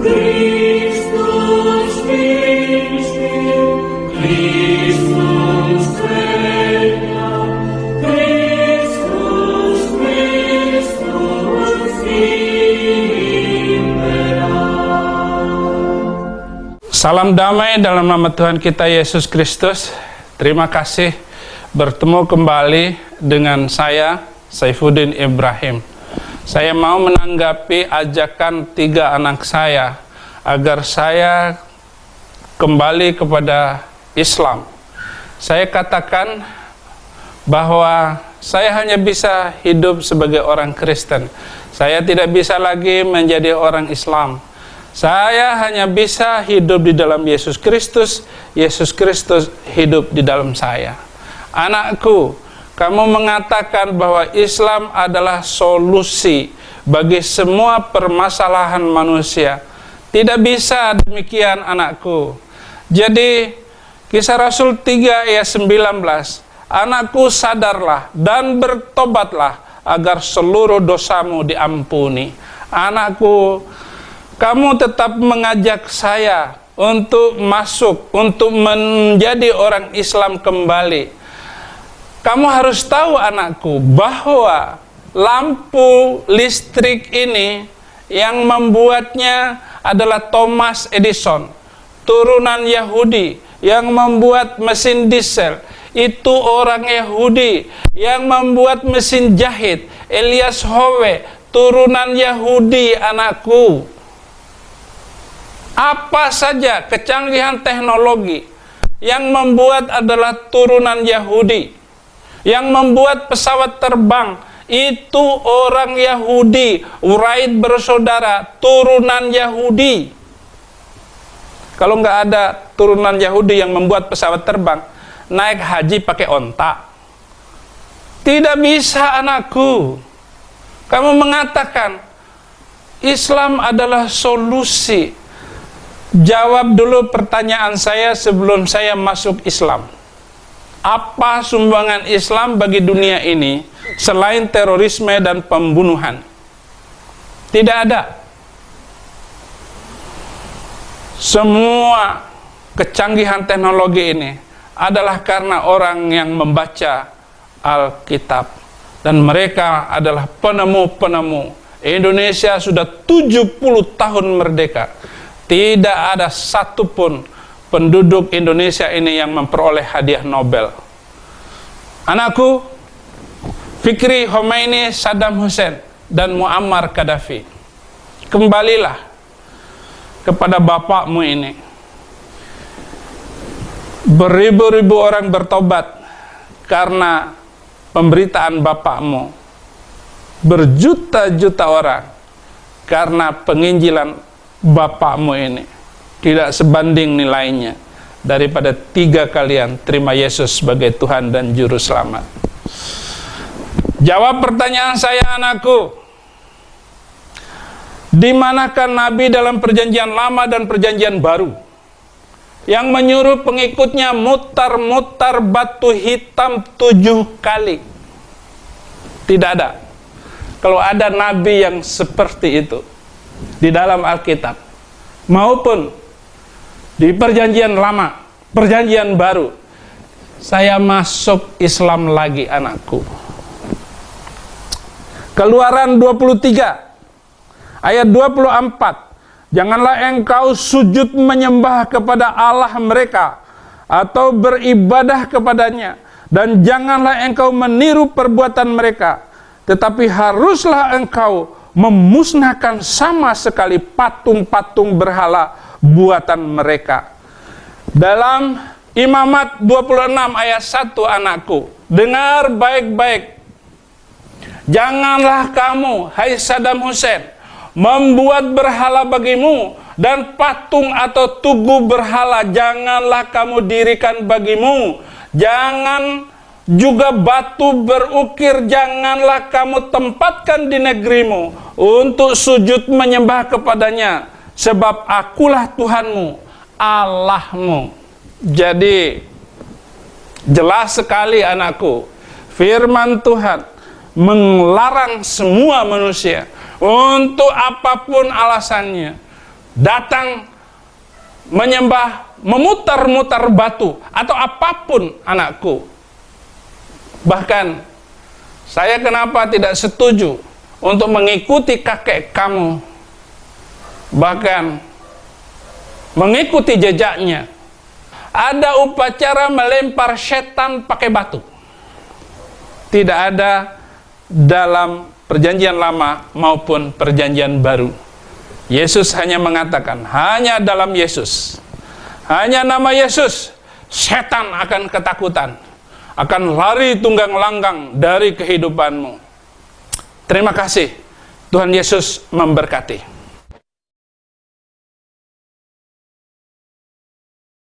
Christus, Christus Regnat, Christus imperat. Salam damai dalam nama Tuhan kita Yesus Kristus. Terima kasih bertemu kembali dengan saya, Saifuddin Ibrahim. Saya mau menanggapi ajakan 3 anak saya agar saya kembali kepada Islam. Saya katakan bahwa saya hanya bisa hidup sebagai orang Kristen. Saya tidak bisa lagi menjadi orang Islam. Saya hanya bisa hidup di dalam Yesus Kristus. Yesus Kristus hidup di dalam saya. Anakku, kamu mengatakan bahwa Islam adalah solusi bagi semua permasalahan manusia. Tidak bisa demikian, anakku. Jadi, Kisah Rasul 3 ayat 19, anakku sadarlah dan bertobatlah agar seluruh dosamu diampuni. Anakku, kamu tetap mengajak saya untuk masuk, untuk menjadi orang Islam kembali. Kamu harus tahu, anakku, bahwa lampu listrik ini yang membuatnya adalah Thomas Edison, turunan Yahudi. Yang membuat mesin diesel itu orang Yahudi. Yang membuat mesin jahit Elias Howe, turunan Yahudi, anakku. Apa saja kecanggihan teknologi yang membuat adalah turunan Yahudi. Yang membuat pesawat terbang itu orang Yahudi. Wright bersaudara, turunan Yahudi. Kalau nggak ada turunan Yahudi yang membuat pesawat terbang, naik haji pakai onta. Tidak bisa, anakku. Kamu mengatakan Islam adalah solusi. Jawab dulu pertanyaan saya sebelum saya masuk Islam. Apa sumbangan Islam bagi dunia ini selain terorisme dan pembunuhan? Tidak ada. Semua kecanggihan teknologi ini adalah karena orang yang membaca Alkitab. Dan mereka adalah penemu-penemu. Indonesia sudah 70 tahun merdeka. Tidak ada satupun penduduk Indonesia ini yang memperoleh hadiah Nobel. Anakku, Fikri Khomeini, Saddam Hussein, dan Muammar Gaddafi, kembalilah kepada bapakmu ini. Beribu-ribu orang bertobat karena pemberitaan bapakmu. Berjuta-juta orang karena penginjilan bapakmu ini. Tidak sebanding nilainya daripada 3 kalian terima Yesus sebagai Tuhan dan Juru Selamat. Jawab pertanyaan saya, anakku. Di manakah Nabi dalam perjanjian lama dan perjanjian baru yang menyuruh pengikutnya mutar-mutar batu hitam 7 kali? Tidak ada. Kalau ada Nabi yang seperti itu di dalam Alkitab maupun di perjanjian lama, perjanjian baru, saya masuk Islam lagi, anakku. Keluaran 23 ayat 24, janganlah engkau sujud menyembah kepada Allah mereka atau beribadah kepadanya, dan janganlah engkau meniru perbuatan mereka, tetapi haruslah engkau memusnahkan sama sekali patung-patung berhala buatan mereka. Dalam Imamat 26 ayat 1, anakku, dengar baik-baik. Janganlah kamu, hai Saddam Hussein, membuat berhala bagimu, dan patung atau tugu berhala janganlah kamu dirikan bagimu. Jangan juga batu berukir janganlah kamu tempatkan di negerimu untuk sujud menyembah kepadanya, sebab akulah Tuhanmu, Allahmu. Jadi, jelas sekali, anakku, firman Tuhan melarang semua manusia untuk apapun alasannya datang menyembah, memutar-mutar batu atau apapun anakku. Bahkan saya kenapa tidak setuju untuk mengikuti kakek kamu, bahkan mengikuti jejaknya. Ada upacara melempar setan pakai batu. Tidak ada dalam perjanjian lama maupun perjanjian baru. Yesus hanya mengatakan, hanya dalam Yesus, hanya nama Yesus, setan akan ketakutan, akan lari tunggang langgang dari kehidupanmu. Terima kasih. Tuhan Yesus memberkati.